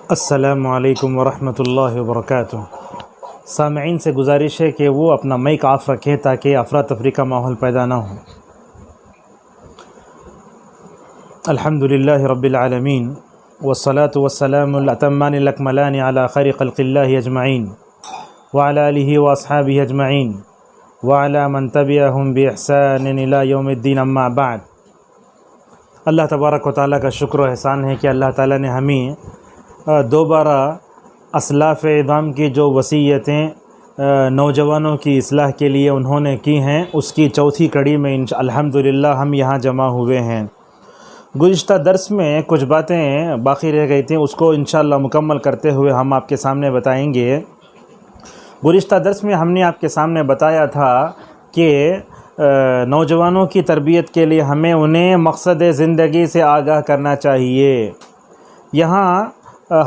السلام علیکم ورحمۃ اللہ وبرکاتہ۔ سامعین سے گزارش ہے کہ وہ اپنا مائک آف رکھیں تاکہ افراتفری کا ماحول پیدا نہ ہو۔ الحمدللہ رب العالمین والصلاة والسلام الاتمان الاکملان علی خیر خلق اللہ اجمعین وعلی آلہ واصحابہ اجمعین وعلی من تبعہم باحسان الی یوم الدین، اما بعد۔ اللہ تبارک و تعالیٰ کا شکر و احسان ہے کہ اللہ تعالیٰ نے ہمیں دوبارہ اسلاف اعظام کی جو وصیتیں نوجوانوں کی اصلاح کے لیے انہوں نے کی ہیں، اس کی چوتھی کڑی میں الحمدللہ ہم یہاں جمع ہوئے ہیں۔ گزشتہ درس میں کچھ باتیں باقی رہ گئی تھیں، اس کو انشاءاللہ مکمل کرتے ہوئے ہم آپ کے سامنے بتائیں گے۔ گزشتہ درس میں ہم نے آپ کے سامنے بتایا تھا کہ نوجوانوں کی تربیت کے لیے ہمیں انہیں مقصد زندگی سے آگاہ کرنا چاہیے۔ یہاں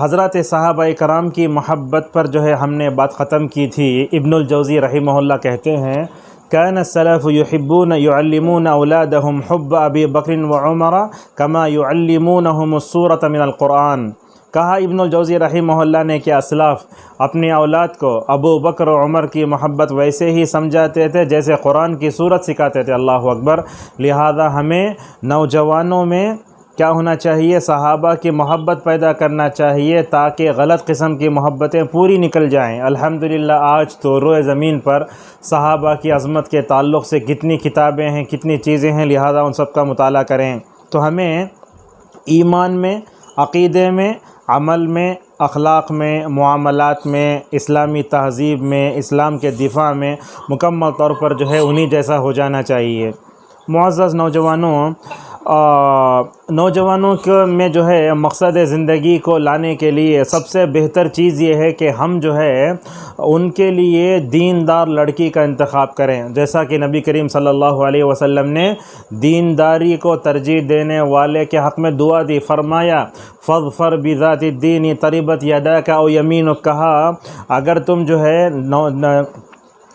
حضرات صحابہ کرام کی محبت پر جو ہے ہم نے بات ختم کی تھی۔ ابن الجوزی رحمہ اللہ کہتے ہیں كان السلف يحبون يعلمون اولادهم حب ابی بکر وعمر كما يعلمونهم السورة من القرآن۔ کہا ابن الجوزی رحمہ اللہ نے کہ اسلاف اپنی اولاد کو ابو بکر و عمر کی محبت ویسے ہی سمجھاتے تھے جیسے قرآن کی سورت سکھاتے تھے۔ اللہ اکبر۔ لہذا ہمیں نوجوانوں میں کیا ہونا چاہیے؟ صحابہ کی محبت پیدا کرنا چاہیے تاکہ غلط قسم کی محبتیں پوری نکل جائیں۔ الحمدللہ آج تو روئے زمین پر صحابہ کی عظمت کے تعلق سے کتنی کتابیں ہیں، کتنی چیزیں ہیں، لہذا ان سب کا مطالعہ کریں۔ تو ہمیں ایمان میں، عقیدے میں، عمل میں، اخلاق میں، معاملات میں، اسلامی تہذیب میں، اسلام کے دفاع میں مکمل طور پر جو ہے انہی جیسا ہو جانا چاہیے۔ معزز نوجوانوں میں جو ہے مقصد زندگی کو لانے کے لیے سب سے بہتر چیز یہ ہے کہ ہم جو ہے ان کے لیے دیندار لڑکی کا انتخاب کریں، جیسا کہ نبی کریم صلی اللہ علیہ وسلم نے دینداری کو ترجیح دینے والے کے حق میں دعا دی۔ فرمایا فاظفر بذات الدین تربت یداک او یمینک۔ کہا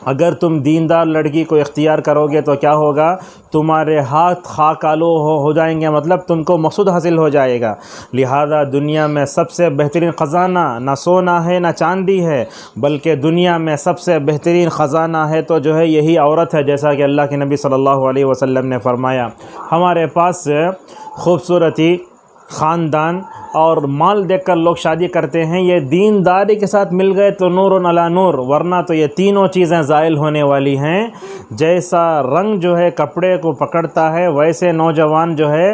اگر تم دیندار لڑکی کو اختیار کرو گے تو کیا ہوگا؟ تمہارے ہاتھ خاک آلو ہو جائیں گے، مطلب تم کو مقصود حاصل ہو جائے گا۔ لہذا دنیا میں سب سے بہترین خزانہ نہ سونا ہے نہ چاندی ہے، بلکہ دنیا میں سب سے بہترین خزانہ ہے تو جو ہے یہی عورت ہے، جیسا کہ اللہ کے نبی صلی اللہ علیہ وسلم نے فرمایا۔ ہمارے پاس خوبصورتی، خاندان اور مال دیکھ کر لوگ شادی کرتے ہیں، یہ دینداری کے ساتھ مل گئے تو نور علی نور، ورنہ تو یہ تینوں چیزیں زائل ہونے والی ہیں۔ جیسا رنگ جو ہے کپڑے کو پکڑتا ہے، ویسے نوجوان جو ہے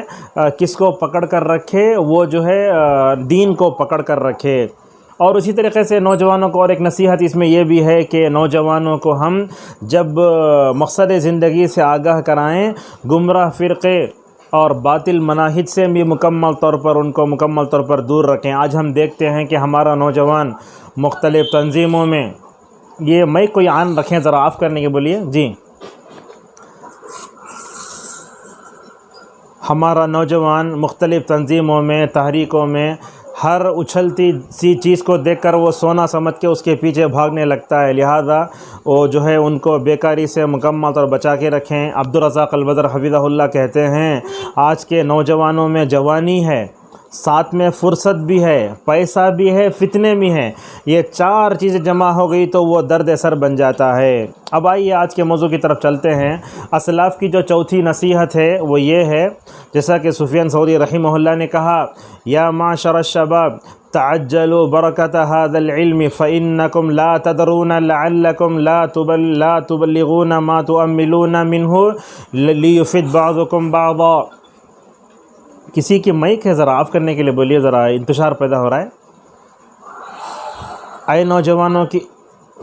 کس کو پکڑ کر رکھے؟ وہ جو ہے دین کو پکڑ کر رکھے۔ اور اسی طریقے سے نوجوانوں کو اور ایک نصیحت اس میں یہ بھی ہے کہ نوجوانوں کو ہم جب مقصد زندگی سے آگاہ کرائیں، گمراہ فرقے اور باطل مناہج سے بھی مکمل طور پر دور رکھیں۔ آج ہم دیکھتے ہیں کہ ہمارا نوجوان مختلف تنظیموں میں، یہ مائک کو آن رکھیں، ذرا آف کرنے کے بولیے جی۔ ہمارا نوجوان مختلف تنظیموں میں، تحریکوں میں ہر اچھلتی سی چیز کو دیکھ کر وہ سونا سمجھ کے اس کے پیچھے بھاگنے لگتا ہے، لہذا وہ جو ہے ان کو بیکاری سے مکمل طور بچا کے رکھیں۔ عبدالرزاق البدر حفظہ اللہ کہتے ہیں آج کے نوجوانوں میں جوانی ہے، ساتھ میں فرصت بھی ہے، پیسہ بھی ہے، فتنے بھی ہیں، یہ چار چیزیں جمع ہو گئی تو وہ درد سر بن جاتا ہے۔ اب آئیے آج کے موضوع کی طرف چلتے ہیں۔ اسلاف کی جو چوتھی نصیحت ہے وہ یہ ہے، جیسا کہ سفیان ثوری رحمہ اللہ نے کہا یا معشر الشباب تعجلوا برکت هذا العلم فإنکم لا تدرون لعلکم لا تبلغون ما تؤملون منه لیفد بعضکم بعضا۔ کسی کی مائک ہے ذرا آف کرنے کے لیے بولیے، ذرا انتشار پیدا ہو رہا ہے۔ اے نوجوانوں کی،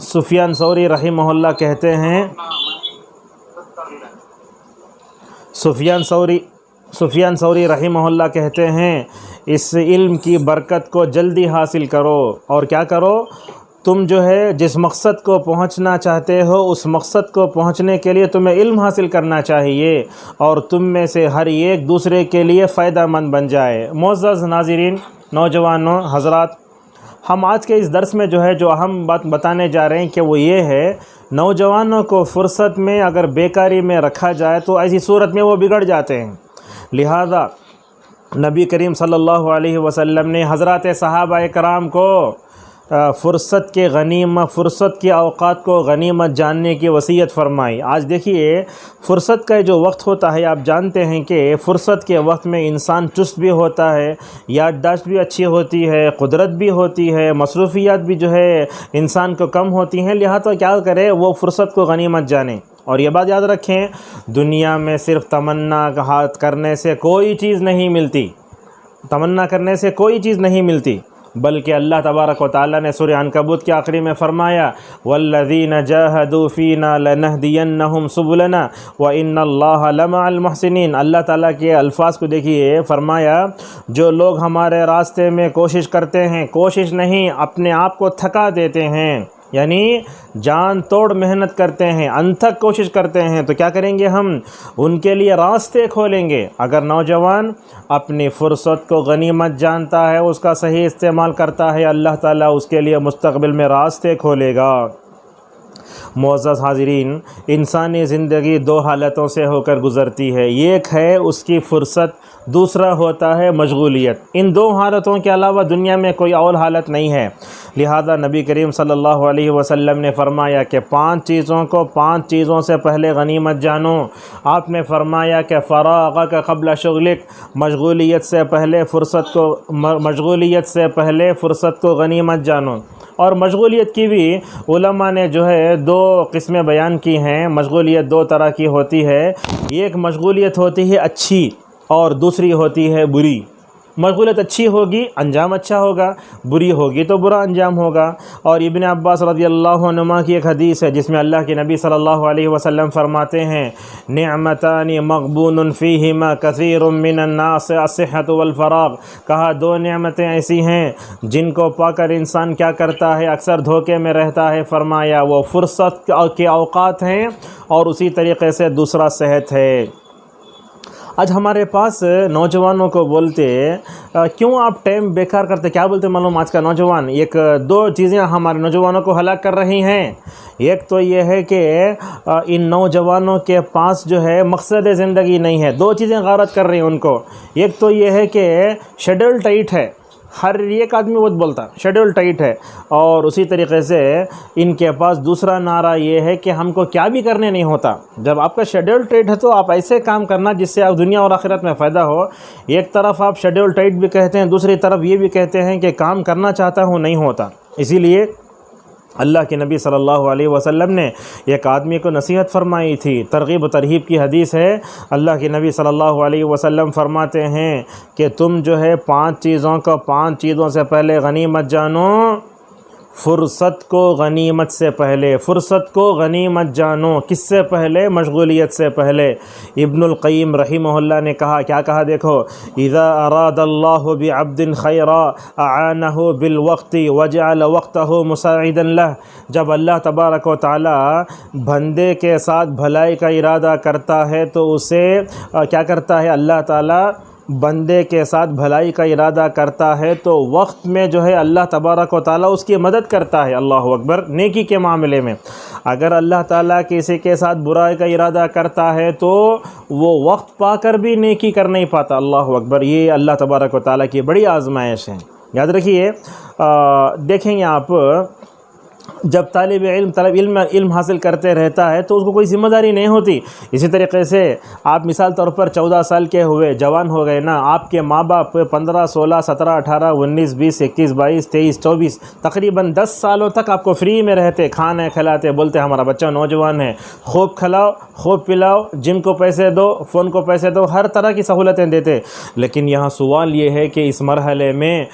سفیان ثوری رحمہ اللہ کہتے ہیں، سفیان ثوری رحمہ اللہ کہتے ہیں اس علم کی برکت کو جلدی حاصل کرو، اور کیا کرو؟ تم جو ہے جس مقصد کو پہنچنا چاہتے ہو اس مقصد کو پہنچنے کے لیے تمہیں علم حاصل کرنا چاہیے، اور تم میں سے ہر ایک دوسرے کے لیے فائدہ مند بن جائے۔ معزز ناظرین، نوجوانوں، حضرات، ہم آج کے اس درس میں جو ہے جو اہم بات بتانے جا رہے ہیں کہ وہ یہ ہے، نوجوانوں کو فرصت میں اگر بیکاری میں رکھا جائے تو ایسی صورت میں وہ بگڑ جاتے ہیں۔ لہذا نبی کریم صلی اللہ علیہ وسلم نے حضرات صحابہ کرام کو فرصت کے اوقات کو غنیمت جاننے کی وصیت فرمائی۔ آج دیکھیے فرصت کا جو وقت ہوتا ہے، آپ جانتے ہیں کہ فرصت کے وقت میں انسان چست بھی ہوتا ہے، یادداشت بھی اچھی ہوتی ہے، قدرت بھی ہوتی ہے، مصروفیات بھی جو ہے انسان کو کم ہوتی ہیں، لہذا کیا کرے وہ فرصت کو غنیمت جانے۔ اور یہ بات یاد رکھیں، دنیا میں صرف تمنا کرنے سے کوئی چیز نہیں ملتی، تمنا کرنے سے کوئی چیز نہیں ملتی، بلکہ اللہ تبارک و تعالیٰ نے سورہ عنکبوت کے آخری میں فرمایا وَالَّذِينَ جَاهَدُوا فِينَا لَنَهْدِيَنَّهُمْ سُبُلَنَا وَإِنَّ اللَّهَ لَمَعَ الْمُحْسِنِينَ۔ اللہ تعالیٰ کے الفاظ کو دیکھیے، فرمایا جو لوگ ہمارے راستے میں کوشش کرتے ہیں، کوشش نہیں اپنے آپ کو تھکا دیتے ہیں، یعنی جان توڑ محنت کرتے ہیں، انتھک کوشش کرتے ہیں، تو کیا کریں گے ہم؟ ان کے لیے راستے کھولیں گے۔ اگر نوجوان اپنی فرصت کو غنیمت جانتا ہے، اس کا صحیح استعمال کرتا ہے، اللہ تعالیٰ اس کے لیے مستقبل میں راستے کھولے گا۔ معزز حاضرین، انسانی زندگی دو حالتوں سے ہو کر گزرتی ہے، ایک ہے اس کی فرصت، دوسرا ہوتا ہے مشغولیت۔ ان دو حالتوں کے علاوہ دنیا میں کوئی اور حالت نہیں ہے، لہذا نبی کریم صلی اللہ علیہ وسلم نے فرمایا کہ 5 چیزوں سے پہلے غنیمت جانو۔ آپ نے فرمایا کہ فراغک قبل شغلک، مشغولیت سے پہلے فرصت کو غنیمت جانو۔ اور مشغولیت کی بھی علماء نے جو ہے 2 قسمیں بیان کی ہیں۔ مشغولیت 2 طرح کی ہوتی ہے، ایک مشغولیت ہوتی ہے اچھی اور دوسری ہوتی ہے بری۔ مشغولیت اچھی ہوگی انجام اچھا ہوگا، بری ہوگی تو برا انجام ہوگا۔ اور ابن عباس رضی اللہ عنہما کی ایک حدیث ہے جس میں اللہ کے نبی صلی اللہ علیہ وسلم فرماتے ہیں نعمتان مغبون فیہما کثیر من الناس الصحۃ والفراغ، کہا 2 نعمتیں ایسی ہیں جن کو پا کر انسان کیا کرتا ہے؟ اکثر دھوکے میں رہتا ہے۔ فرمایا وہ فرصت کے اوقات ہیں اور اسی طریقے سے دوسرا صحت ہے۔ آج ہمارے پاس نوجوانوں کو بولتے کیوں آپ ٹائم بیکار کرتے، کیا بولتے معلوم؟ آج کا نوجوان 2 چیزیں ہمارے نوجوانوں کو ہلاک کر رہی ہیں۔ ایک تو یہ ہے کہ ان نوجوانوں کے پاس جو ہے مقصد زندگی نہیں ہے، 2 چیزیں غارت کر رہی ہیں ان کو۔ ایک تو یہ ہے کہ شیڈول ٹائٹ ہے، ہر ایک آدمی وہ بولتا شیڈول ٹائٹ ہے، اور اسی طریقے سے ان کے پاس دوسرا نعرہ یہ ہے کہ ہم کو کیا بھی کرنے نہیں ہوتا۔ جب آپ کا شیڈول ٹائٹ ہے تو آپ ایسے کام کرنا جس سے آپ دنیا اور آخرت میں فائدہ ہو۔ ایک طرف آپ شیڈول ٹائٹ بھی کہتے ہیں، دوسری طرف یہ بھی کہتے ہیں کہ کام کرنا چاہتا ہوں نہیں ہوتا۔ اسی لیے اللہ کے نبی صلی اللہ علیہ وسلم نے ایک آدمی کو نصیحت فرمائی تھی، ترغیب و ترہیب کی حدیث ہے۔ اللہ کے نبی صلی اللہ علیہ وسلم فرماتے ہیں کہ تم جو ہے 5 چیزوں سے پہلے غنیمت جانو۔ فرصت کو غنیمت سے پہلے، فرصت کو غنیمت جانو، کس سے پہلے؟ مشغولیت سے پہلے۔ ابن القیم رحمہ اللہ نے کہا، کیا کہا دیکھو، اذا اراد اللہ بعبد خیرا اعانہ بالوقت وجعل وقتہ مساعدا لہ، جب اللہ تبارک و تعالی بندے کے ساتھ بھلائی کا ارادہ کرتا ہے تو اسے کیا کرتا ہے؟ اللہ تعالی بندے کے ساتھ بھلائی کا ارادہ کرتا ہے تو وقت میں جو ہے اللہ تبارک و تعالیٰ اس کی مدد کرتا ہے۔ اللہ اکبر۔ نیکی کے معاملے میں اگر اللہ تعالیٰ کسی کے ساتھ برائی کا ارادہ کرتا ہے تو وہ وقت پا کر بھی نیکی کر نہیں پاتا۔ اللہ اکبر۔ یہ اللہ تبارک و تعالیٰ کی بڑی آزمائش ہے، یاد رکھیے۔ دیکھیں گے آپ، جب طالب علم حاصل کرتے رہتا ہے تو اس کو کوئی ذمہ داری نہیں ہوتی۔ اسی طریقے سے آپ مثال طور پر 14 سال کے ہوئے، جوان ہو گئے نا، آپ کے ماں باپ 15 16 17 18 19 20 21 22 23 24 تقریباً 10 سالوں تک آپ کو فری میں رہتے، کھانے کھلاتے، بولتے ہمارا بچہ نوجوان ہے، خوب کھلاؤ خوب پلاؤ، جم کو پیسے دو، فون کو پیسے دو، ہر طرح کی سہولتیں دیتے۔ لیکن یہاں سوال یہ ہے کہ اس مرحلے میں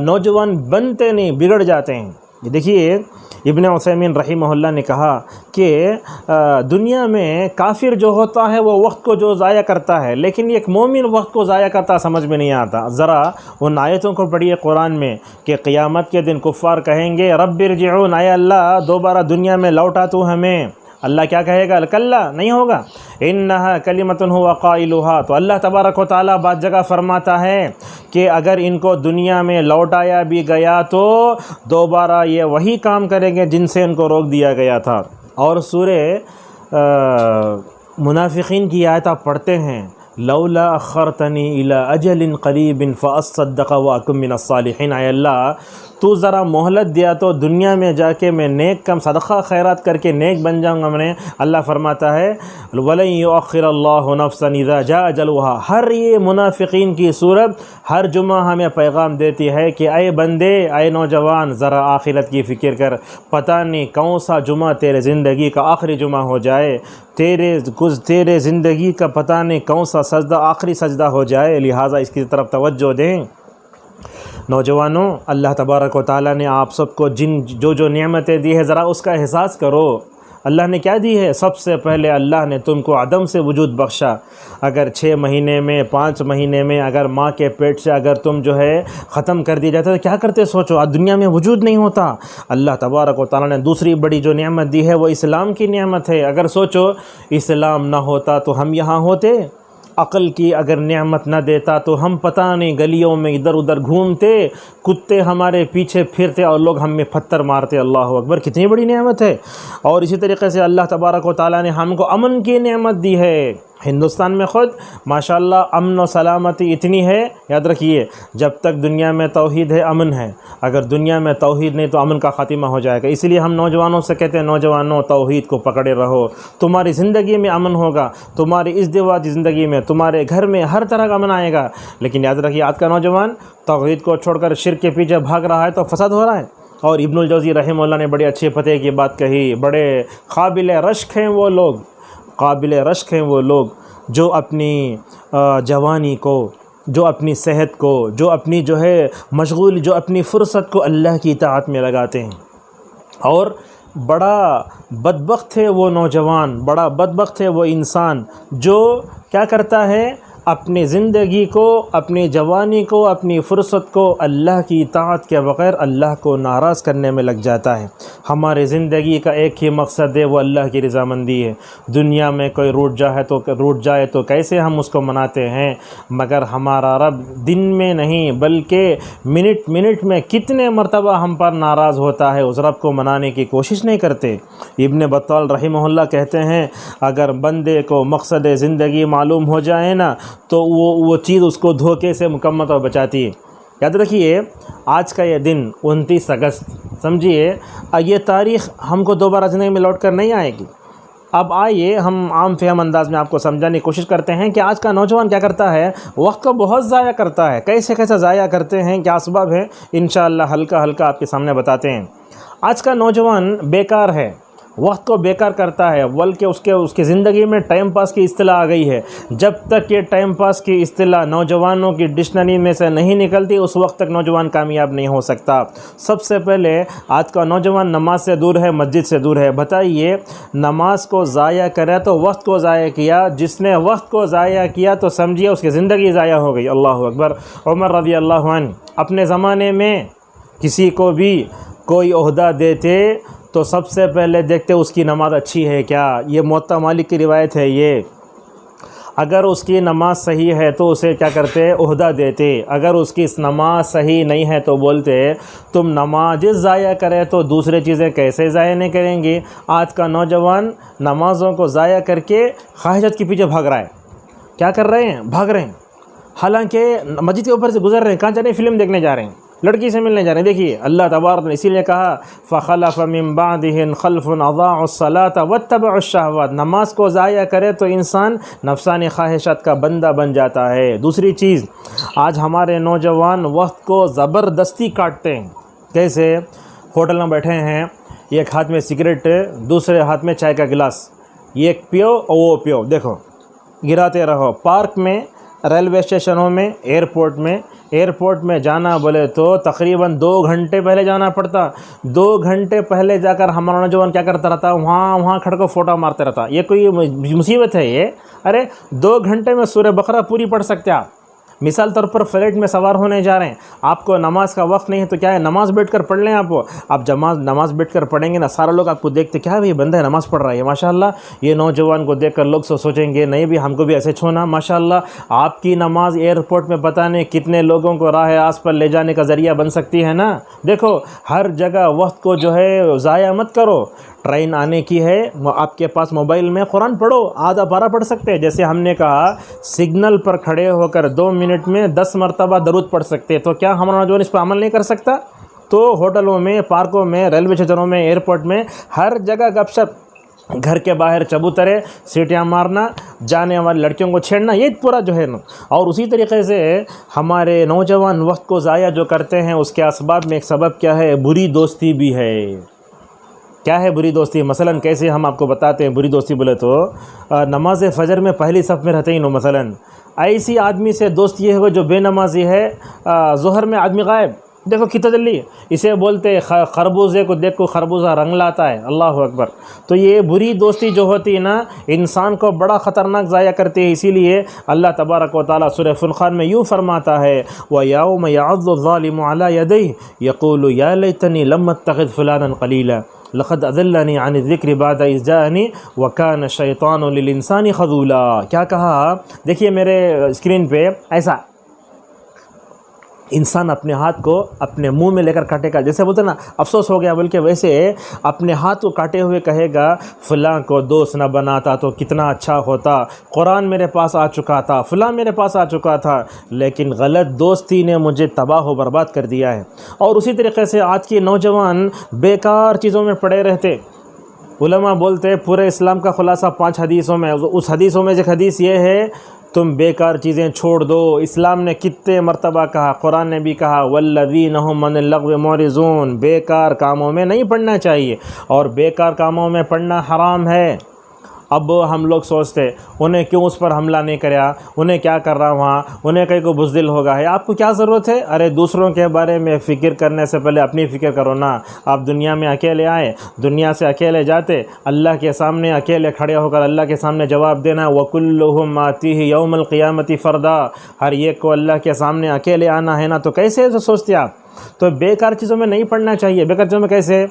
نوجوان بنتے نہیں، بگڑ جاتے ہیں۔ دیکھیے ابن عثیمین رحمہ اللہ نے کہا کہ دنیا میں کافر جو ہوتا ہے وہ وقت کو جو ضائع کرتا ہے، لیکن ایک مومن وقت کو ضائع کرتا سمجھ میں نہیں آتا۔ ذرا ان آیتوں کو پڑھیے قرآن میں کہ قیامت کے دن کفار کہیں گے رب ارجعون، اے اللہ دوبارہ دنیا میں لوٹا تو ہمیں۔ اللہ کیا کہے گا؟ کلا، نہیں ہوگا۔ انہا کلمۃ ہو قائلھا، تو اللہ تبارک و تعالیٰ بعض جگہ فرماتا ہے کہ اگر ان کو دنیا میں لوٹایا بھی گیا تو دوبارہ یہ وہی کام کریں گے جن سے ان کو روک دیا گیا تھا۔ اور سورہ منافقین کی آیت آپ پڑھتے ہیں لولا اخرتنی الی اجل قریب فاصدق واکن من الصالحین، اے اللہ تو ذرا مہلت دیا تو دنیا میں جا کے میں نیک کم صدقہ خیرات کر کے نیک بن جاؤں گا میں۔ اللہ فرماتا ہے وَلَن يُؤَخِّرَ اللَّهُ نَفْسًا إِذَا جَاءَ أَجَلُهَا۔ ہر یہ منافقین کی صورت ہر جمعہ ہمیں پیغام دیتی ہے کہ اے بندے، اے نوجوان، ذرا آخرت کی فکر کر، پتہ نہیں کون سا جمعہ تیرے زندگی کا آخری جمعہ ہو جائے، تیرے زندگی کا پتہ نہیں کون سا سجدہ آخری سجدہ ہو جائے، لہٰذا اس کی طرف توجہ دیں۔ نوجوانوں، اللہ تبارک و تعالیٰ نے آپ سب کو جو نعمتیں دی ہے ذرا اس کا احساس کرو۔ اللہ نے کیا دی ہے؟ سب سے پہلے اللہ نے تم کو عدم سے وجود بخشا۔ اگر 6 مہینے میں 5 مہینے میں اگر ماں کے پیٹ سے اگر تم جو ہے ختم کر دی جاتا تو کیا کرتے سوچو، آج دنیا میں وجود نہیں ہوتا۔ اللہ تبارک و تعالیٰ نے دوسری بڑی جو نعمت دی ہے وہ اسلام کی نعمت ہے۔ اگر سوچو اسلام نہ ہوتا تو ہم یہاں ہوتے، عقل کی اگر نعمت نہ دیتا تو ہم پتہ نہیں گلیوں میں ادھر ادھر گھومتے، کتے ہمارے پیچھے پھرتے اور لوگ ہم میں پتھر مارتے۔ اللہ اکبر، کتنی بڑی نعمت ہے۔ اور اسی طریقے سے اللہ تبارک و تعالیٰ نے ہم کو امن کی نعمت دی ہے۔ ہندوستان میں خود ماشاءاللہ امن و سلامتی اتنی ہے، یاد رکھیے جب تک دنیا میں توحید ہے امن ہے، اگر دنیا میں توحید نہیں تو امن کا خاتمہ ہو جائے گا۔ اس لیے ہم نوجوانوں سے کہتے ہیں نوجوانوں توحید کو پکڑے رہو، تمہاری زندگی میں امن ہوگا، تمہاری ازدواجی زندگی میں، تمہارے گھر میں ہر طرح کا امن آئے گا۔ لیکن یاد رکھیے آج کا نوجوان توحید کو چھوڑ کر شرک کے پیچھے بھاگ رہا ہے تو فساد ہو رہا ہے۔ اور ابن الجوزی رحمہ اللہ نے بڑے اچھے پتے کی بات کہی، بڑے قابل رشک ہیں وہ لوگ، قابل رشک ہیں وہ لوگ جو اپنی جوانی کو، جو اپنی صحت کو، جو اپنی جو ہے مشغول، جو اپنی فرصت کو اللہ کی اطاعت میں لگاتے ہیں۔ اور بڑا بدبخت ہے وہ نوجوان، بڑا بدبخت ہے وہ انسان جو کیا کرتا ہے، اپنی زندگی کو، اپنی جوانی کو، اپنی فرصت کو اللہ کی اطاعت کے بغیر اللہ کو ناراض کرنے میں لگ جاتا ہے۔ ہماری زندگی کا ایک ہی مقصد ہے، وہ اللہ کی رضامندی ہے۔ دنیا میں کوئی روٹ جائے تو کیسے ہم اس کو مناتے ہیں، مگر ہمارا رب دن میں نہیں بلکہ منٹ منٹ میں کتنے مرتبہ ہم پر ناراض ہوتا ہے، اس رب کو منانے کی کوشش نہیں کرتے۔ ابن بطال رحمہ اللہ کہتے ہیں اگر بندے کو مقصد زندگی معلوم ہو جائے نا تو وہ چیز اس کو دھوکے سے مکمل طور بچاتی ہے۔ یاد رکھیے آج کا یہ دن 29 اگست، سمجھیے یہ تاریخ ہم کو دوبارہ زندگی میں لوٹ کر نہیں آئے گی۔ اب آئیے ہم عام فہم انداز میں آپ کو سمجھانے کی کوشش کرتے ہیں کہ آج کا نوجوان کیا کرتا ہے، وقت کو بہت ضائع کرتا ہے۔ کیسے ضائع کرتے ہیں، کیا اسباب ہے، انشاءاللہ ہلکا ہلکا آپ کے سامنے بتاتے ہیں۔ آج کا نوجوان بیکار ہے، وقت کو بیکار کرتا ہے، بلکہ اس کے زندگی میں ٹائم پاس کی اصطلاح آ گئی ہے۔ جب تک یہ ٹائم پاس کی اصطلاح نوجوانوں کی ڈکشنری میں سے نہیں نکلتی اس وقت تک نوجوان کامیاب نہیں ہو سکتا۔ سب سے پہلے آج کا نوجوان نماز سے دور ہے، مسجد سے دور ہے۔ بتائیے نماز کو ضائع کرے تو وقت کو ضائع کیا، جس نے وقت کو ضائع کیا تو سمجھیے اس کی زندگی ضائع ہو گئی۔ اللہ اکبر۔ عمر رضی اللہ عنہ اپنے زمانے میں کسی کو بھی کوئی عہدہ دیتے تو سب سے پہلے دیکھتے اس کی نماز اچھی ہے کیا۔ یہ موطا مالک کی روایت ہے۔ یہ اگر اس کی نماز صحیح ہے تو اسے کیا کرتے، عہدہ دیتے۔ اگر اس کی نماز صحیح نہیں ہے تو بولتے تم نماز ضائع کرے تو دوسرے چیزیں کیسے ضائع نہیں کریں گی۔ آج کا نوجوان نمازوں کو ضائع کر کے خواہشات کے پیچھے بھاگ رہا ہے۔ کیا کر رہے ہیں، بھاگ رہے ہیں، حالانکہ مسجد کے اوپر سے گزر رہے ہیں، کہاں جا رہے ہیں، فلم دیکھنے جا رہے ہیں، لڑکی سے ملنے جا رہے ہیں۔ دیکھیے اللہ تبارک نے اسی لیے کہا فخلف من بعدهم خلف اضاعوا الصلاة واتبعوا الشهوات۔ نماز کو ضائع کرے تو انسان نفسانی خواہشات کا بندہ بن جاتا ہے۔ دوسری چیز، آج ہمارے نوجوان وقت کو زبردستی کاٹتے ہیں۔ کیسے، ہوٹل میں بیٹھے ہیں، ایک ہاتھ میں سگریٹ، دوسرے ہاتھ میں چائے کا گلاس، یہ پیو اور وہ پیو، دیکھو گراتے رہو۔ پارک میں، ریلوے اسٹیشنوں میں، ایئرپورٹ میں جانا بولے تو تقریباً 2 گھنٹے پہلے جانا پڑتا۔ 2 گھنٹے پہلے جا کر ہمارا نوجوان کیا کرتا رہتا، وہاں کھڑ کر فوٹو مارتے رہتا۔ یہ کوئی مصیبت ہے یہ؟ ارے 2 گھنٹے میں سورہ بقرہ پوری پڑھ سکتے آپ، مثال طور پر فلائٹ میں سوار ہونے جا رہے ہیں، آپ کو نماز کا وقت نہیں ہے تو کیا ہے، نماز بیٹھ کر پڑھ لیں آپ نماز بیٹھ کر پڑھیں گے نا، سارے لوگ آپ کو دیکھتے کیا ہے یہ بندہ ہے نماز پڑھ رہا ہے ماشاءاللہ، یہ نوجوان کو دیکھ کر لوگ سوچیں گے نہیں بھی ہم کو بھی ایسے چھونا ماشاءاللہ۔ آپ کی نماز ایئرپورٹ میں پتہ نہیں کتنے لوگوں کو راہ آس پر لے جانے کا ذریعہ بن سکتی ہے نا۔ دیکھو ہر جگہ وقت کو جو ہے ضائع مت کرو، ٹرین آنے کی ہے، آپ کے پاس موبائل میں قرآن پڑھو، آدھا پارہ پڑھ سکتے ہیں، جیسے ہم نے کہا سگنل پر کھڑے ہو کر 2 منٹ میں 10 مرتبہ درود پڑھ سکتے، تو کیا ہمارا نوجوان اس پر عمل نہیں کر سکتا؟ تو ہوٹلوں میں، پارکوں میں، ریلوے اسٹیشنوں میں، ایئرپورٹ میں، ہر جگہ گپ شپ، گھر کے باہر چبوترے، سیٹیاں مارنا، جانے والی لڑکیوں کو چھیڑنا، یہ پورا جو ہے نا۔ اور اسی طریقے سے ہمارے نوجوان وقت کو ضائع جو کرتے ہیں اس کے اسباب میں ایک سبب کیا ہے، بری دوستی بھی ہے۔ کیا ہے بری دوستی؟ مثلا کیسے ہم آپ کو بتاتے ہیں بری دوستی بولے تو نماز فجر میں پہلی صف میں رہتے ہی نو، مثلا ایسی آدمی سے دوست یہ ہے جو بے نمازی ہے، ظہر میں آدمی غائب، دیکھو کتنا جلدی اسے بولتے خربوزے کو دیکھ کو خربوزہ رنگ لاتا ہے، اللہ اکبر۔ تو یہ بری دوستی جو ہوتی ہے نا انسان کو بڑا خطرناک ضائع کرتی ہے، اسی لیے اللہ تبارک و تعالیٰ سورہ فرقان میں یوں فرماتا ہے وَيَوْمَ يَعَضُّ الظَّالِمُ عَلَى يَدَيْهِ يَقُولُ يَا لَيْتَنِي لَمْ أَتَّخِذْ فُلَانًا قَلِيلًا لقد أضلني عن الذکر بعد إذ جاءني وكان الشیطان للإنسان خذولا۔ کیا کہا؟ دیکھیے میرے اسکرین پہ ایسا انسان اپنے ہاتھ کو اپنے منہ میں لے کر کاٹے گا، جیسے بولتے ہیں نا افسوس ہو گیا، بلکہ ویسے اپنے ہاتھ کو کاٹے ہوئے کہے گا فلاں کو دوست نہ بناتا تو کتنا اچھا ہوتا، قرآن میرے پاس آ چکا تھا، فلاں میرے پاس آ چکا تھا، لیکن غلط دوستی نے مجھے تباہ و برباد کر دیا ہے۔ اور اسی طریقے سے آج کے نوجوان بیکار چیزوں میں پڑے رہتے۔ علماء بولتے ہیں پورے اسلام کا خلاصہ 5 حدیثوں میں، اس حدیثوں میں ایک حدیث یہ ہے تم بیکار چیزیں چھوڑ دو۔ اسلام نے کتنے مرتبہ کہا، قرآن نے بھی کہا والذین هم عن اللغو معرضون، بیکار کاموں میں نہیں پڑھنا چاہیے، اور بیکار کاموں میں پڑھنا حرام ہے۔ اب ہم لوگ سوچتے انہیں کیوں اس پر حملہ نہیں کریا، انہیں کیا کر رہا وہاں، انہیں کہیں کو بزدل ہوگا ہے، آپ کو کیا ضرورت ہے؟ ارے دوسروں کے بارے میں فکر کرنے سے پہلے اپنی فکر کرو نا۔ آپ دنیا میں اکیلے آئے، دنیا سے اکیلے جاتے، اللہ کے سامنے اکیلے کھڑے ہو کر اللہ کے سامنے جواب دینا وَكُلُّهُمْ آتِيهِ يَوْمَ الْقِيَامَةِ فَرْدًا، ہر ایک کو اللہ کے سامنے اکیلے آنا ہے نا، تو کیسے سوچتے آپ؟ تو بیکار چیزوں میں نہیں پڑھنا چاہیے۔ بیکار چیزوں میں کیسے؟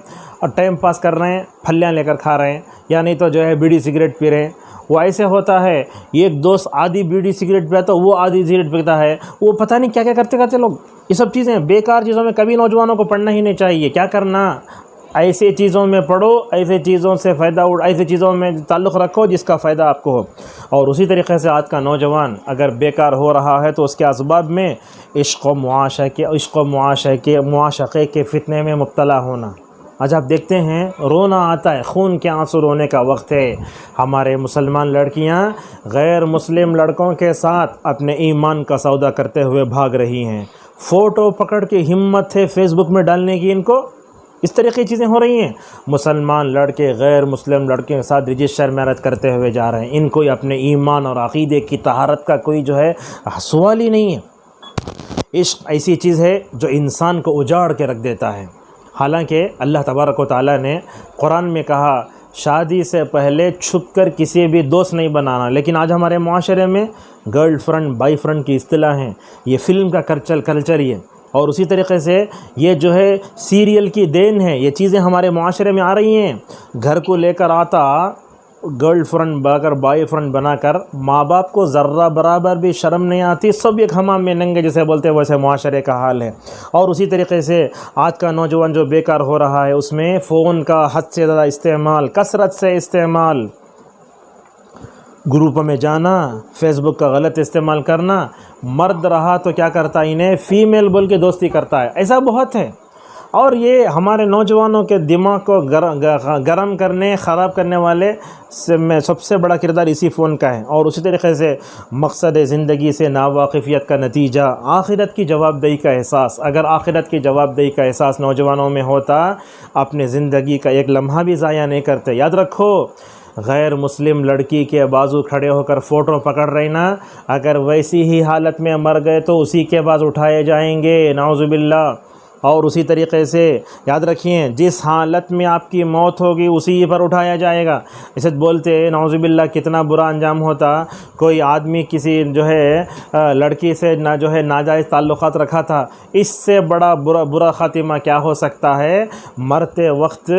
اور ٹائم پاس کر رہے ہیں، پھلیاں لے کر کھا رہے ہیں، یا نہیں تو جو ہے بیڑی سگریٹ پی رہے ہیں۔ وہ ایسے ہوتا ہے ایک دوست آدھی بیڑی سگریٹ پیتا تو وہ آدھی سگریٹ پیتا ہے، وہ پتہ نہیں کیا کیا کرتے لوگ۔ یہ سب چیزیں بیکار چیزوں میں کبھی نوجوانوں کو پڑھنا ہی نہیں چاہیے۔ کیا کرنا؟ ایسے چیزوں میں پڑھو، ایسے چیزوں سے فائدہ ایسے چیزوں میں تعلق رکھو جس کا فائدہ آپ کو ہو۔ اور اسی طریقے سے آج کا نوجوان اگر بیکار ہو رہا ہے تو اس کے اسباب میں عشق و معاشقے کے فتنے میں مبتلا ہونا۔ آج آپ دیکھتے ہیں رونا آتا ہے، خون کے آنسو رونے کا وقت ہے۔ ہمارے مسلمان لڑکیاں غیر مسلم لڑکوں کے ساتھ اپنے ایمان کا سودا کرتے ہوئے بھاگ رہی ہیں۔ فوٹو پکڑ کے ہمت ہے فیس بک میں ڈالنے کی ان کو، اس طریقے کی چیزیں ہو رہی ہیں۔ مسلمان لڑکے غیر مسلم لڑکے کے ساتھ رجسٹر میرج کرتے ہوئے جا رہے ہیں، ان کو اپنے ایمان اور عقیدے کی طہارت کا کوئی جو ہے سوال ہی نہیں ہے۔ عشق ایسی چیز ہے جو انسان کو اجاڑ کے رکھ دیتا ہے۔ حالانکہ اللہ تبارک و تعالیٰ نے قرآن میں کہا شادی سے پہلے چھپ کر کسی بھی دوست نہیں بنانا، لیکن آج ہمارے معاشرے میں گرل فرینڈ بائی فرینڈ کی اصطلاح ہیں، یہ فلم کا کلچر ہی ہے۔ اور اسی طریقے سے یہ جو ہے سیریل کی دین ہے، یہ چیزیں ہمارے معاشرے میں آ رہی ہیں۔ گھر کو لے کر آتا گرل فرینڈ بائی فرینڈ بنا کر، ماں باپ کو ذرہ برابر بھی شرم نہیں آتی، سب ایک حمام میں ننگے جیسے بولتے ہیں، ویسے معاشرے کا حال ہے۔ اور اسی طریقے سے آج کا نوجوان جو بیکار ہو رہا ہے اس میں فون کا حد سے زیادہ استعمال، کثرت سے استعمال، گروپ میں جانا، فیس بک کا غلط استعمال کرنا۔ مرد رہا تو کیا کرتا ہے، انہیں فیمیل بول کے دوستی کرتا ہے، ایسا بہت ہے۔ اور یہ ہمارے نوجوانوں کے دماغ کو گرم کرنے، خراب کرنے والے میں سب سے بڑا کردار اسی فون کا ہے۔ اور اسی طریقے سے مقصد زندگی سے ناواقفیت کا نتیجہ آخرت کی جواب دہی کا احساس۔ اگر آخرت کی جواب دہی کا احساس نوجوانوں میں ہوتا، اپنے زندگی کا ایک لمحہ بھی ضائع نہیں کرتے۔ یاد رکھو غیر مسلم لڑکی کے بازو کھڑے ہو کر فوٹو پکڑ رہی نا، اگر ویسی ہی حالت میں مر گئے تو اسی کے باز اٹھائے جائیں گے، نعوذ باللہ۔ اور اسی طریقے سے یاد رکھیں جس حالت میں آپ کی موت ہوگی اسی پر اٹھایا جائے گا۔ اسے بولتے نعوذ باللہ کتنا برا انجام ہوتا، کوئی آدمی کسی جو ہے لڑکی سے ناجائز تعلقات رکھا تھا، اس سے بڑا برا خاتمہ کیا ہو سکتا ہے؟ مرتے وقت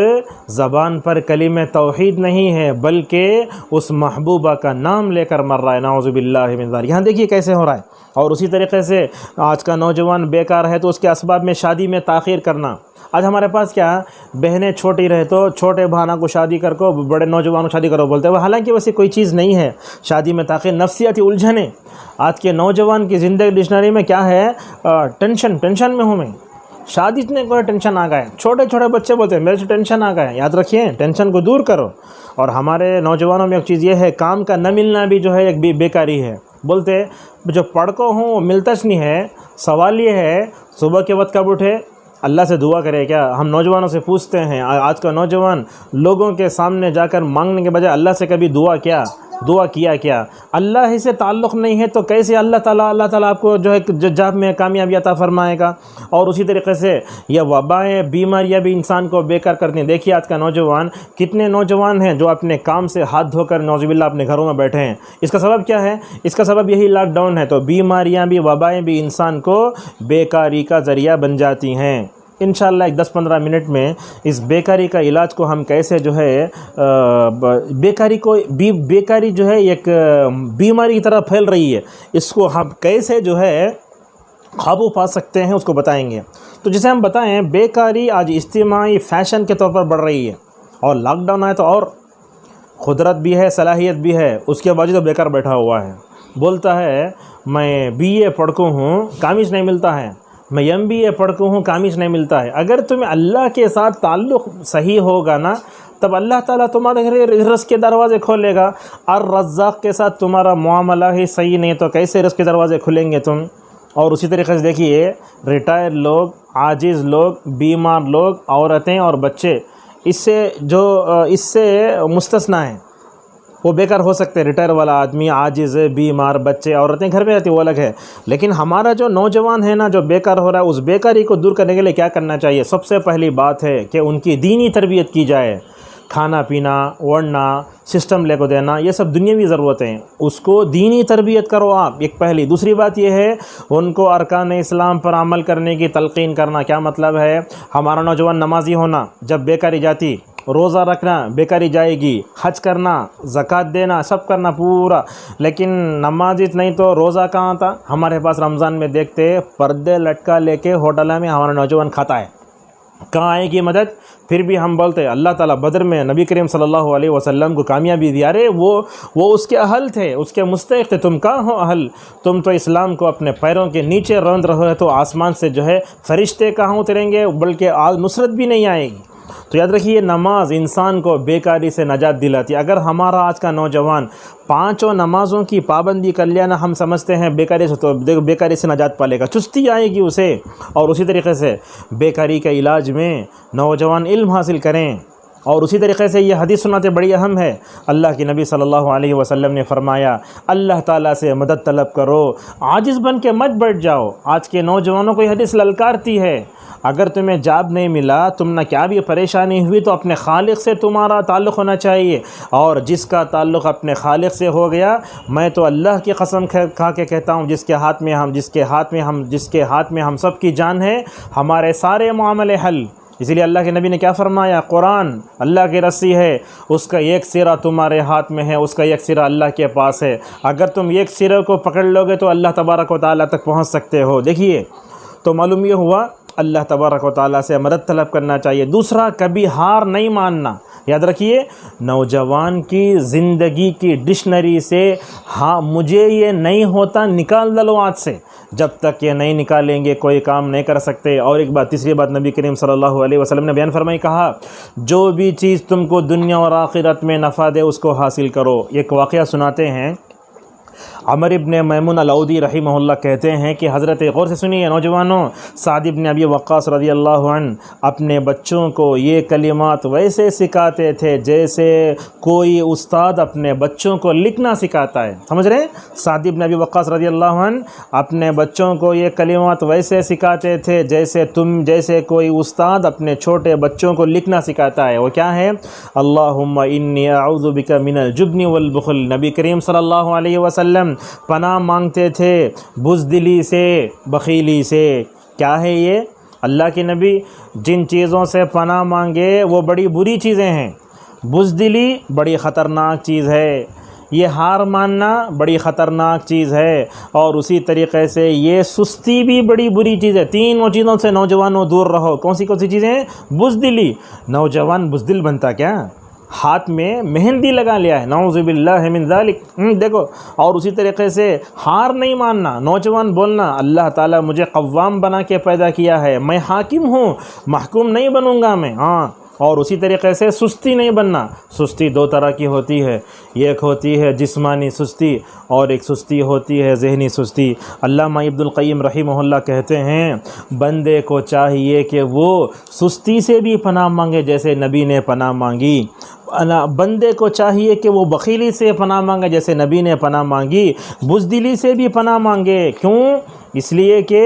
زبان پر کلمہ توحید نہیں ہے بلکہ اس محبوبہ کا نام لے کر مر رہا ہے، نعوذ باللہ من ذلک۔ یہاں دیکھیے کیسے ہو رہا ہے۔ اور اسی طریقے سے آج کا نوجوان بیکار ہے تو اس کے اسباب میں شادی میں تاخیر کرنا۔ آج ہمارے پاس کیا بہنیں چھوٹی رہے تو چھوٹے بھانا کو شادی کر کو، بڑے نوجوانوں کو شادی کرو بولتے ہیں، حالانکہ ویسے کوئی چیز نہیں ہے شادی میں تاخیر، نفسیاتی الجھنیں۔ آج کے نوجوان کی زندگی ڈکشنری میں کیا ہے؟ ٹینشن میں ہوں میں، شادی میں کوئی ٹینشن آ گئے، چھوٹے بچے بولتے ہیں میرے سے ٹینشن آ گئے۔ یاد رکھیے ٹینشن کو دور کرو۔ اور ہمارے نوجوانوں میں ایک چیز یہ ہے، کام کا نہ ملنا بھی جو ہے ایک بیکاری ہے۔ بولتے جو پڑھ کو ہوں وہ ملتش نہیں ہے۔ سوال یہ ہے صبح کے وقت کب اٹھے؟ اللہ سے دعا کرے کیا؟ ہم نوجوانوں سے پوچھتے ہیں، آج کا نوجوان لوگوں کے سامنے جا کر مانگنے کے بجائے اللہ سے کبھی دعا کیا کیا؟ اللہ ہی سے تعلق نہیں ہے تو کیسے اللہ تعالیٰ آپ کو جو ہے جاب میں کامیابی عطا فرمائے گا؟ اور اسی طریقے سے یہ وبائیں بیماریاں بھی انسان کو بیکار کرتی ہیں۔ دیکھیے آج کا نوجوان، کتنے نوجوان ہیں جو اپنے کام سے ہاتھ دھو کر نعوذ باللہ اپنے گھروں میں بیٹھے ہیں۔ اس کا سبب کیا ہے؟ اس کا سبب یہی لاک ڈاؤن ہے۔ تو بیماریاں بھی، وبائیں بھی انسان کو بیکاری کا ذریعہ بن جاتی ہیں۔ انشاءاللہ ایک 10-15 منٹ میں اس بیکاری کا علاج کو ہم کیسے جو ہے بیکاری جو ہے ایک بیماری کی طرح پھیل رہی ہے، اس کو ہم کیسے جو ہے قابو پا سکتے ہیں اس کو بتائیں گے۔ تو جسے ہم بتائیں بیکاری آج اجتماعی فیشن کے طور پر بڑھ رہی ہے، اور لاک ڈاؤن آئے تو اور قدرت بھی ہے، صلاحیت بھی ہے، اس کے باوجود بیکار بیٹھا ہوا ہے۔ بولتا ہے میں BA پڑھکو ہوں، کامش نہیں ملتا ہے، میں MBA پڑھکو ہوں، کامش نہیں ملتا ہے۔ اگر تمہیں اللہ کے ساتھ تعلق صحیح ہوگا نا تب اللہ تعالیٰ تمہارے گھر رزق کے دروازے کھولے گا۔ اور رزاق کے ساتھ تمہارا معاملہ ہی صحیح نہیں تو کیسے رزق کے دروازے کھلیں گے تم؟ اور اسی طریقے سے دیکھیے ریٹائر لوگ، عاجز لوگ، بیمار لوگ، عورتیں اور بچے اس سے مستثنا ہیں، وہ بیکار ہو سکتے ہیں۔ ریٹائر والا آدمی، عاجز، بیمار، بچے، عورتیں گھر میں رہتی وہ الگ ہے، لیکن ہمارا جو نوجوان ہے نا جو بیکار ہو رہا ہے، اس بیکاری کو دور کرنے کے لیے کیا کرنا چاہیے؟ سب سے پہلی بات ہے کہ ان کی دینی تربیت کی جائے۔ کھانا پینا، اوڑھنا، سسٹم لے کو دینا، یہ سب دنیاوی ضرورتیں، اس کو دینی تربیت کرو آپ، ایک پہلی۔ دوسری بات یہ ہے ان کو ارکان اسلام پر عمل کرنے کی تلقین کرنا۔ کیا مطلب ہے؟ ہمارا نوجوان نمازی ہونا، جب بیکاری جاتی، روزہ رکھنا بیکاری جائے گی، حج کرنا، زکوٰۃ دینا، سب کرنا پورا، لیکن نمازی نہیں تو روزہ کہاں تھا؟ ہمارے پاس رمضان میں دیکھتے پردے لٹکا لے کے ہوٹل میں ہمارا نوجوان کھاتا ہے، کہاں آئے گی مدد؟ پھر بھی ہم بولتے اللہ تعالیٰ بدر میں نبی کریم صلی اللہ علیہ وسلم کو کامیابی دیا۔ ارے وہ اس کے اہل تھے، اس کے مستحق تھے، تم کہاں ہو اہل؟ تم تو اسلام کو اپنے پیروں کے نیچے روند رہے تو آسمان سے جو ہے فرشتے کہاں اتریں گے، بلکہ نصرت بھی نہیں آئے گی۔ تو یاد رکھیے نماز انسان کو بیکاری سے نجات دلاتی ہے۔ اگر ہمارا آج کا نوجوان 5 نمازوں کی پابندی کر لیا نا، ہم سمجھتے ہیں بیکاری سے، تو بیکاری سے نجات پالے گا، چستی آئے گی اسے۔ اور اسی طریقے سے بیکاری کے علاج میں نوجوان علم حاصل کریں۔ اور اسی طریقے سے یہ حدیث سناتے بڑی اہم ہے۔ اللہ کے نبی صلی اللہ علیہ وسلم نے فرمایا اللہ تعالیٰ سے مدد طلب کرو، عاجز بن کے مت بیٹھ جاؤ۔ آج کے نوجوانوں کو یہ حدیث للکارتی ہے۔ اگر تمہیں جاب نہیں ملا، تم نہ کیا بھی پریشانی ہوئی، تو اپنے خالق سے تمہارا تعلق ہونا چاہیے، اور جس کا تعلق اپنے خالق سے ہو گیا، میں تو اللہ کی قسم کھا کے کہتا ہوں جس کے ہاتھ میں ہم سب کی جان ہے، ہمارے سارے معاملے حل۔ اسی لیے اللہ کے نبی نے کیا فرمایا؟ قرآن اللہ کی رسی ہے، اس کا ایک سرا تمہارے ہاتھ میں ہے، اس کا ایک سرا اللہ کے پاس ہے۔ اگر تم ایک سرے کو پکڑ لو گے تو اللہ تبارک و تعالیٰ تک پہنچ سکتے ہو۔ دیکھیے تو معلوم یہ ہوا اللہ تبارک و تعالیٰ سے مدد طلب کرنا چاہیے۔ دوسرا، کبھی ہار نہیں ماننا۔ یاد رکھیے نوجوان کی زندگی کی ڈکشنری سے ہاں مجھے یہ نہیں ہوتا نکال ڈالو آج سے، جب تک یہ نہیں نکالیں گے کوئی کام نہیں کر سکتے۔ اور ایک بات، تیسری بات نبی کریم صلی اللہ علیہ وسلم نے بیان فرمائی، کہا جو بھی چیز تم کو دنیا اور آخرت میں نفع دے اس کو حاصل کرو۔ ایک واقعہ سناتے ہیں، عمر ابن میمون العودی رحمہ اللہ کہتے ہیں کہ حضرت، غور سے سنیے نوجوانوں، سعد ابن ابی وقاص رضی اللہ عنہ اپنے بچوں کو یہ کلمات ویسے سکھاتے تھے جیسے کوئی استاد اپنے بچوں کو لکھنا سکھاتا ہے. سمجھ رہے ہیں؟ سعد ابن ابی وقاص رضی اللہ عنہ اپنے بچوں کو یہ کلمات ویسے سکھاتے تھے جیسے کوئی استاد اپنے چھوٹے بچوں کو لکھنا سکھاتا ہے. وہ کیا ہے؟ اللہم انی اعوذ بک من الجبن والبخل. نبی کریم صلی اللہ علیہ وسلم پناہ مانگتے تھے بزدلی سے، بخیلی سے. کیا ہے یہ؟ اللہ کے نبی جن چیزوں سے پناہ مانگے وہ بڑی بری چیزیں ہیں. بزدلی بڑی خطرناک چیز ہے، یہ ہار ماننا بڑی خطرناک چیز ہے، اور اسی طریقے سے یہ سستی بھی بڑی بری چیز ہے. تینوں چیزوں سے نوجوانوں دور رہو. کون سی چیزیں ہیں؟ بزدلی. نوجوان بزدل بنتا کیا؟ ہاتھ میں مہندی لگا لیا ہے، نعوذ باللہ من ذالک. دیکھو، اور اسی طریقے سے ہار نہیں ماننا. نوجوان بولنا اللہ تعالیٰ مجھے قوام بنا کے پیدا کیا ہے، میں حاکم ہوں، محکوم نہیں بنوں گا میں. اور اسی طریقے سے سستی نہیں بننا. سستی دو طرح کی ہوتی ہے، ایک ہوتی ہے جسمانی سستی اور ایک سستی ہوتی ہے ذہنی سستی. علامہ ابن القیم رحمہ اللہ کہتے ہیں بندے کو چاہیے کہ وہ سستی سے بھی پناہ مانگے جیسے نبی نے پناہ مانگی. بندے کو چاہیے کہ وہ بخیلی سے پناہ مانگے جیسے نبی نے پناہ مانگی. بزدلی سے بھی پناہ مانگے. کیوں؟ اس لیے کہ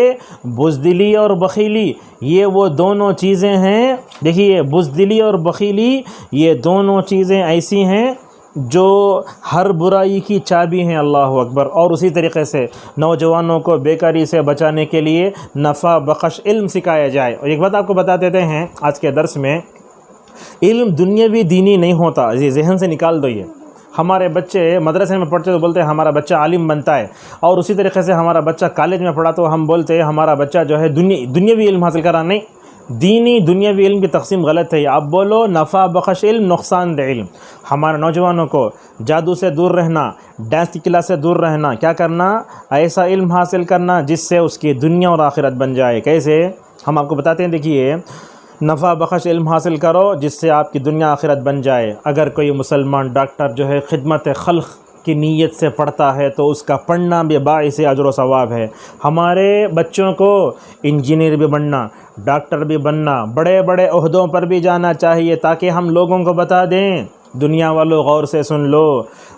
بزدلی اور بخیلی یہ وہ دونوں چیزیں ہیں. دیکھیے، بزدلی اور بخیلی یہ دونوں چیزیں ایسی ہیں جو ہر برائی کی چابی ہیں. اللہ اکبر. اور اسی طریقے سے نوجوانوں کو بیکاری سے بچانے کے لیے نفع بخش علم سکھایا جائے. اور ایک بات آپ کو بتا دیتے ہیں آج کے درس میں، علم دنیاوی دینی نہیں ہوتا. یہ ذہن سے نکال دو. یہ ہمارے بچے مدرسے میں پڑھتے تو بولتے ہیں ہمارا بچہ عالم بنتا ہے، اور اسی طریقے سے ہمارا بچہ کالج میں پڑھا تو ہم بولتے ہیں ہمارا بچہ جو ہے دنیاوی علم حاصل کرا. نہیں، دینی دنیاوی علم کی تقسیم غلط ہے. آپ بولو نفع بخش علم، نقصان دہ علم. ہمارے نوجوانوں کو جادو سے دور رہنا، ڈانس کی کلاس سے دور رہنا، کیا کرنا؟ ایسا علم حاصل کرنا جس سے اس کی دنیا اور آخرت بن جائے. کیسے؟ ہم آپ کو بتاتے ہیں. دیکھیے، نفع بخش علم حاصل کرو جس سے آپ کی دنیا آخرت بن جائے. اگر کوئی مسلمان ڈاکٹر جو ہے خدمت خلق کی نیت سے پڑھتا ہے تو اس کا پڑھنا بھی باعث اجر و ثواب ہے. ہمارے بچوں کو انجینئر بھی بننا، ڈاکٹر بھی بننا، بڑے بڑے عہدوں پر بھی جانا چاہیے تاکہ ہم لوگوں کو بتا دیں. دنیا والوں غور سے سن لو،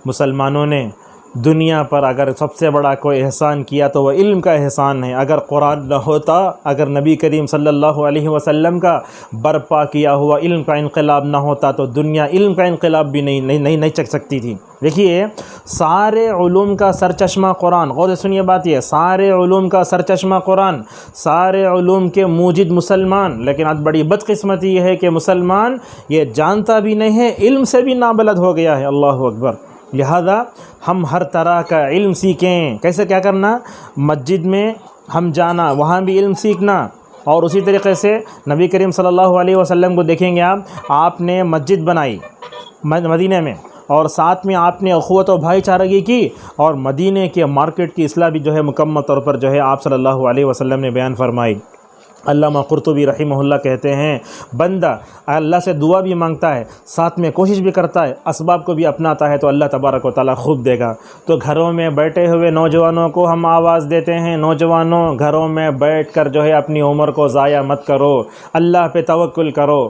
مسلمانوں نے دنیا پر اگر سب سے بڑا کوئی احسان کیا تو وہ علم کا احسان ہے. اگر قرآن نہ ہوتا، اگر نبی کریم صلی اللہ علیہ وسلم کا برپا کیا ہوا علم کا انقلاب نہ ہوتا تو دنیا علم کا انقلاب بھی نہیں چک سکتی تھی. دیکھیے، سارے علوم کا سرچشمہ قرآن. غور سے سنیے بات یہ، سارے علوم کا سرچشمہ قرآن، سارے علوم کے موجد مسلمان. لیکن آج بڑی بدقسمتی یہ ہے کہ مسلمان یہ جانتا بھی نہیں ہے، علم سے بھی نابلد ہو گیا ہے. اللہ اکبر. لہذا ہم ہر طرح کا علم سیکھیں. کیسے؟ کیا کرنا؟ مسجد میں ہم جانا، وہاں بھی علم سیکھنا. اور اسی طریقے سے نبی کریم صلی اللہ علیہ وسلم کو دیکھیں گے آپ نے مسجد بنائی مدینہ میں، اور ساتھ میں آپ نے اخوت و بھائی چارگی کی، اور مدینہ کے مارکیٹ کی اصلاح بھی جو ہے مکمل طور پر جو ہے آپ صلی اللہ علیہ وسلم نے بیان فرمائی. علامہ قرطبی رحمہ اللہ کہتے ہیں بندہ اللہ سے دعا بھی مانگتا ہے، ساتھ میں کوشش بھی کرتا ہے، اسباب کو بھی اپناتا ہے تو اللہ تبارک و تعالیٰ خوب دے گا. تو گھروں میں بیٹھے ہوئے نوجوانوں کو ہم آواز دیتے ہیں، نوجوانوں گھروں میں بیٹھ کر جو ہے اپنی عمر کو ضائع مت کرو، اللہ پہ توکل کرو،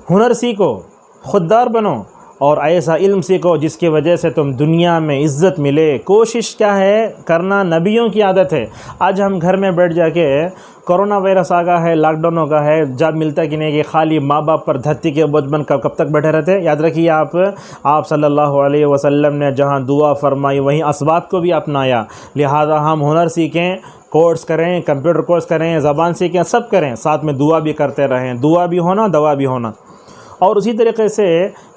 ہنر سیکھو، خوددار بنو، اور ایسا علم سیکھو جس کی وجہ سے تم دنیا میں عزت ملے. کوشش کیا ہے کرنا؟ نبیوں کی عادت ہے. آج ہم گھر میں بیٹھ جا کے، کرونا وائرس آگا ہے، لاک ڈاؤن ہوگا ہے، جاب ملتا کہ نہیں، کہ خالی ماں باپ پر دھرتی کے بوجھ بن کب تک بیٹھے رہتے؟ یاد رکھیے، آپ صلی اللہ علیہ وسلم نے جہاں دعا فرمائی وہیں اسباب کو بھی اپنایا. لہذا ہم ہنر سیکھیں، کورس کریں، کمپیوٹر کورس کریں، زبان سیکھیں، سب کریں، ساتھ میں دعا بھی کرتے رہیں. دعا بھی ہونا، دوا بھی ہونا. اور اسی طریقے سے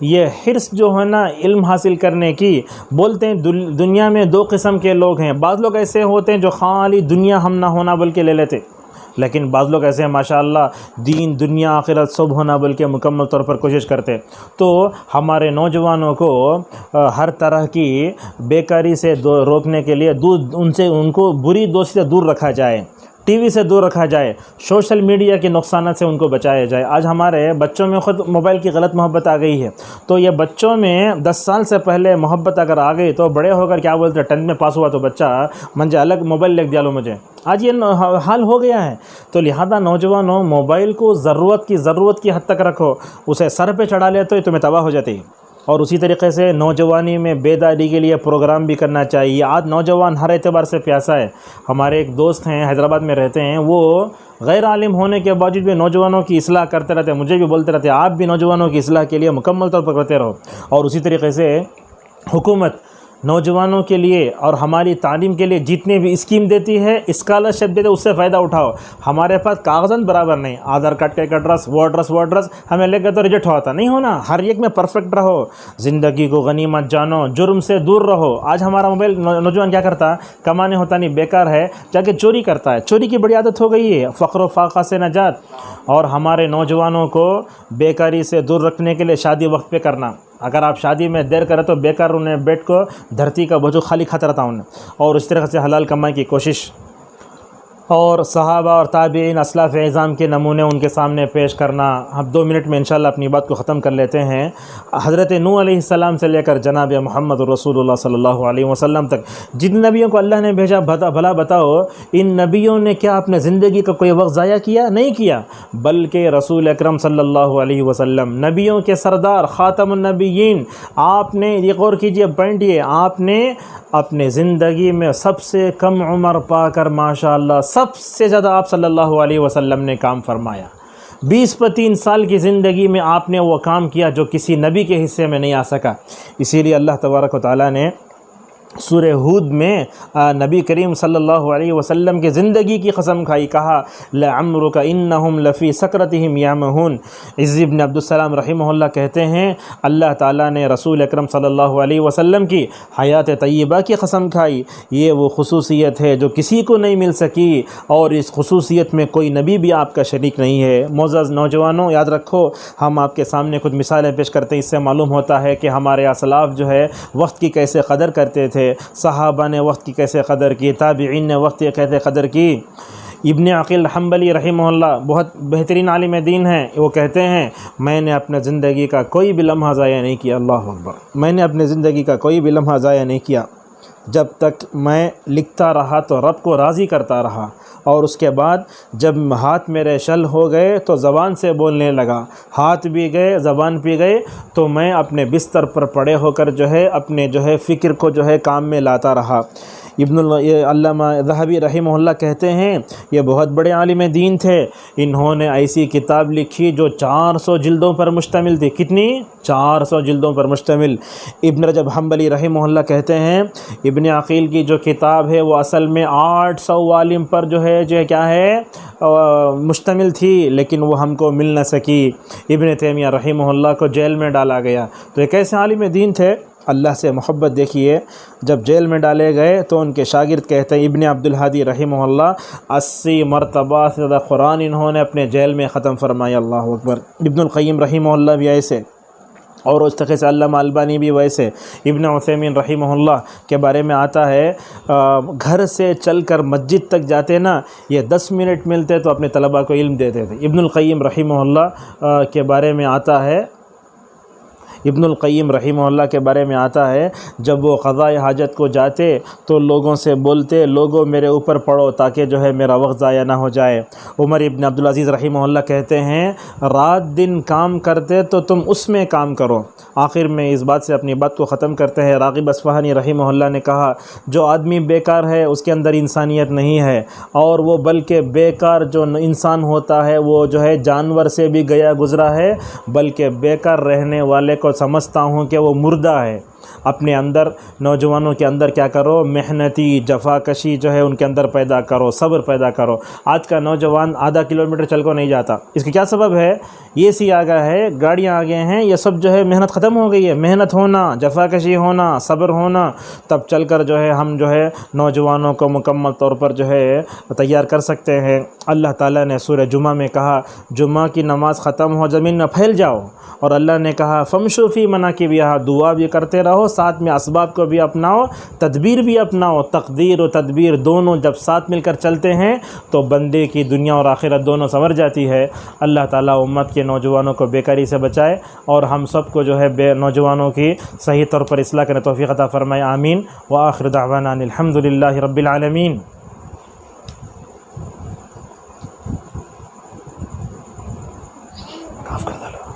یہ حرص جو ہے نا علم حاصل کرنے کی، بولتے ہیں دنیا میں دو قسم کے لوگ ہیں. بعض لوگ ایسے ہوتے ہیں جو خالی دنیا ہم نہ ہونا بول کے لے لیتے، لیکن بعض لوگ ایسے ہیں ماشاءاللہ دین دنیا آخرت سب ہونا بول کے مکمل طور پر کوشش کرتے. تو ہمارے نوجوانوں کو ہر طرح کی بیکاری سے روکنے کے لیے ان کو بری دوستی سے دور رکھا جائے. ٹی وی سے دور رکھا جائے، سوشل میڈیا کے نقصانات سے ان کو بچایا جائے۔ آج ہمارے بچوں میں خود موبائل کی غلط محبت آ گئی ہے، تو یہ بچوں میں 10 سال سے پہلے محبت اگر آ گئی تو بڑے ہو کر کیا بولتے ہیں، 10th میں پاس ہوا تو بچہ منجے الگ موبائل لے دیا لو مجھے، آج یہ حال ہو گیا ہے۔ تو لہذا نوجوانوں، موبائل کو ضرورت کی حد تک رکھو، اسے سر پہ چڑھا لے تو تمہیں تباہ ہو جاتی ہے۔ اور اسی طریقے سے نوجوانی میں بیداری کے لیے پروگرام بھی کرنا چاہیے۔ آج نوجوان ہر اعتبار سے پیاسا ہے۔ ہمارے ایک دوست ہیں، حیدرآباد میں رہتے ہیں، وہ غیر عالم ہونے کے باوجود بھی نوجوانوں کی اصلاح کرتے رہتے ہیں، مجھے بھی بولتے رہتے ہیں آپ بھی نوجوانوں کی اصلاح کے لیے مکمل طور پر کرتے رہو۔ اور اسی طریقے سے حکومت نوجوانوں کے لیے اور ہماری تعلیم کے لیے جتنے بھی اسکیم دیتی ہے، اسکالرشپ دیتے، اس سے فائدہ اٹھاؤ۔ ہمارے پاس کاغذات برابر نہیں، آدھار کارڈ کا ایڈریس، وہ ایڈریس ہمیں لے کے تو ریجیکٹ ہوتا نہیں ہونا، ہر ایک میں پرفیکٹ رہو، زندگی کو غنیمت جانو، جرم سے دور رہو۔ آج ہمارا موبائل نوجوان کیا کرتا ہے، کمانے ہوتا نہیں، بیکار ہے، جا کے چوری کرتا ہے، چوری کی بڑی عادت ہو گئی ہے، فقر و فاقہ سے نجات۔ اور ہمارے نوجوانوں کو بیکاری سے دور رکھنے کے لیے شادی وقت پہ کرنا۔ اگر آپ شادی میں دیر کریں تو بیکار انہیں بیٹھ کو دھرتی کا بوجھ خالی کھاتا رہتا انہیں۔ اور اس طرح سے حلال کمائی کی کوشش، اور صحابہ اور تابعین، اسلاف اعظام کے نمونے ان کے سامنے پیش کرنا۔ ہم 2 منٹ میں انشاءاللہ اپنی بات کو ختم کر لیتے ہیں۔ حضرت نوح علیہ السلام سے لے کر جناب محمد رسول اللہ صلی اللہ علیہ وسلم تک جن نبیوں کو اللہ نے بھیجا، بھلا بتاؤ ان نبیوں نے کیا اپنے زندگی کا کوئی وقت ضائع کیا؟ نہیں کیا، بلکہ رسول اکرم صلی اللہ علیہ وسلم، نبیوں کے سردار، خاتم النبیین، آپ نے یہ غور کیجئے، پوائنٹ یہ، آپ نے اپنے زندگی میں سب سے کم عمر پا کر ماشاءاللہ سب سے زیادہ آپ صلی اللہ علیہ وسلم نے کام فرمایا۔ 20-3 سال کی زندگی میں آپ نے وہ کام کیا جو کسی نبی کے حصے میں نہیں آ سکا۔ اسی لیے اللہ تبارک و تعالیٰ نے سورہ ہود میں نبی کریم صلی اللہ علیہ وسلم کی زندگی کی قسم کھائی، کہا لعمرک انہم لفی سکرتہم یعمہون۔ عز بن عبدالسلام رحمہ اللہ کہتے ہیں اللہ تعالیٰ نے رسول اکرم صلی اللہ علیہ وسلم کی حیات طیبہ کی قسم کھائی، یہ وہ خصوصیت ہے جو کسی کو نہیں مل سکی، اور اس خصوصیت میں کوئی نبی بھی آپ کا شریک نہیں ہے۔ معزز نوجوانوں، یاد رکھو، ہم آپ کے سامنے کچھ مثالیں پیش کرتے ہیں، اس سے معلوم ہوتا ہے کہ ہمارے اسلاف جو ہے وقت کی کیسے قدر کرتے تھے، صحابہ نے وقت کی کیسے قدر کی، تابعین نے وقت کی کیسے قدر کی۔ ابن عقیل حنبلی رحمہ اللہ بہت بہترین عالم دین ہیں، وہ کہتے ہیں میں نے اپنے زندگی کا کوئی بھی لمحہ ضائع نہیں کیا، اللہ اکبر، میں نے اپنے زندگی کا کوئی بھی لمحہ ضائع نہیں کیا، جب تک میں لکھتا رہا تو رب کو راضی کرتا رہا، اور اس کے بعد جب ہاتھ میرے شل ہو گئے تو زبان سے بولنے لگا، ہاتھ بھی گئے زبان بھی گئے، تو میں اپنے بستر پر پڑے ہو کر اپنے فکر کو کام میں لاتا رہا۔ علامہ ذہبی رحمہ اللہ کہتے ہیں یہ بہت بڑے عالم دین تھے، انہوں نے ایسی کتاب لکھی جو 400 جلدوں پر مشتمل تھی۔ کتنی؟ 400 جلدوں پر مشتمل۔ ابن رجب حنبلی رحمہ اللہ کہتے ہیں ابن عقیل کی جو کتاب ہے وہ اصل میں 800 والم پر کیا ہے مشتمل تھی، لیکن وہ ہم کو مل نہ سکی۔ ابن تیمیہ رحمہ اللہ کو جیل میں ڈالا گیا۔ تو ایک ایسے عالم دین تھے، اللہ سے محبت دیکھیے، جب جیل میں ڈالے گئے تو ان کے شاگرد کہتے ہیں ابن عبدالہادی رحمہ اللہ 80 مرتبہ سے زیادہ قرآن انہوں نے اپنے جیل میں ختم فرمایا، اللہ اکبر۔ ابن القیم رحمہ اللہ بھی ایسے، اور اس طریقے سے علامہ البانی بھی ویسے۔ ابن عثیمین رحمہ اللہ کے بارے میں آتا ہے گھر سے چل کر مسجد تک جاتے نا، یہ 10 منٹ ملتے تو اپنے طلباء کو علم دیتے تھے۔ ابن القیم رحمہ اللہ کے بارے میں آتا ہے، ابن القیم رحمہ اللہ کے بارے میں آتا ہے جب وہ قضاء حاجت کو جاتے تو لوگوں سے بولتے لوگوں میرے اوپر پڑھو تاکہ میرا وقت ضائع نہ ہو جائے۔ عمر ابن عبدالعزیز رحمہ اللہ کہتے ہیں رات دن کام کرتے تو تم اس میں کام کرو۔ آخر میں اس بات سے اپنی بات کو ختم کرتے ہیں۔ راغب اصفہانی رحمہ اللہ نے کہا جو آدمی بیکار ہے اس کے اندر انسانیت نہیں ہے، اور وہ بلکہ بیکار جو انسان ہوتا ہے وہ جانور سے بھی گیا گزرا ہے، بلکہ بیکار رہنے والے کو سمجھتا ہوں کہ وہ مردہ ہے۔ اپنے اندر نوجوانوں کے اندر کیا کرو، محنتی جفاکشی ان کے اندر پیدا کرو، صبر پیدا کرو۔ آج کا نوجوان آدھا کلومیٹر چل کو نہیں جاتا، اس کا کیا سبب ہے؟ یہ سی آ گیا ہے، گاڑیاں آ گئے ہیں، یہ سب محنت ختم ہو گئی ہے۔ محنت ہونا، جفاکشی ہونا، صبر ہونا، تب چل کر ہم نوجوانوں کو مکمل طور پر تیار کر سکتے ہیں۔ اللہ تعالیٰ نے سورہ جمعہ میں کہا جمعہ کی نماز ختم ہو زمین میں پھیل جاؤ، اور اللہ نے کہا فمشوا فی مناکبہا، دعا بھی کرتے رہو، ساتھ میں اسباب کو بھی اپناؤ، تدبیر بھی اپناؤ۔ تقدیر و تدبیر دونوں جب ساتھ مل کر چلتے ہیں تو بندے کی دنیا اور آخرت دونوں سنور جاتی ہے۔ اللہ تعالیٰ امت کے نوجوانوں کو بیکاری سے بچائے اور ہم سب کو جو ہے نوجوانوں کی صحیح طور پر اصلاح کرنے توفیق عطا فرمائے، آمین۔ وآخر دعوانا ان الحمد للہ رب العالمین۔ معاف کر دو۔